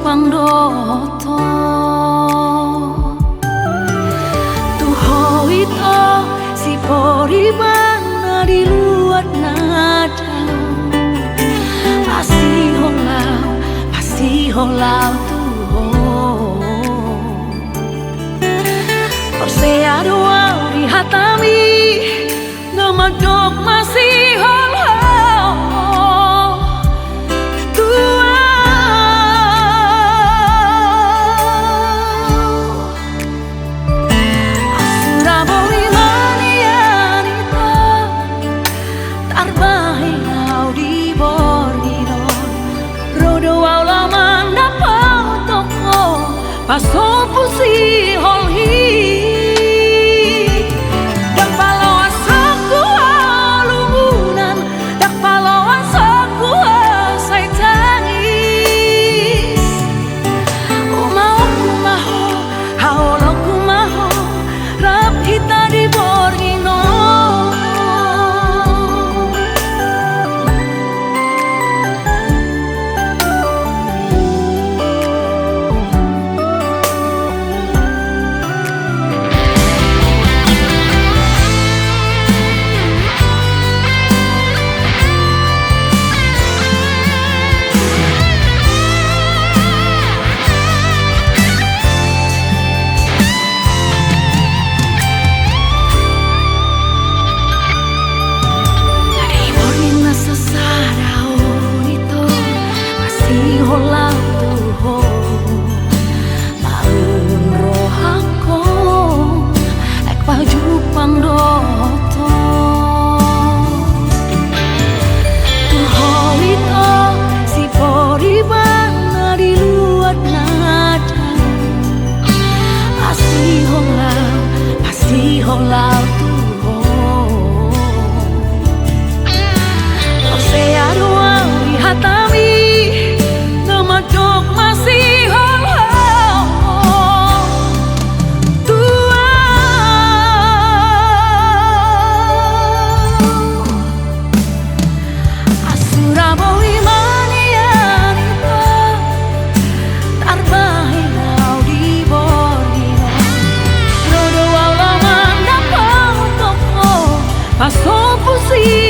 pang doto tu hoito si poribana di luar nadalo pasti holau tu ho persea doa di hatami nama dok masih holau Paso pusi holhi dak paloan saku halungunan dak paloan saku sai tangis umau kumaho haolo kumaho rap kita di borgino holau tuho maun rohako ek baju pang doto tuho itu si poribana di luar nada pasti holau tuho osea doa di hatami Paso pusi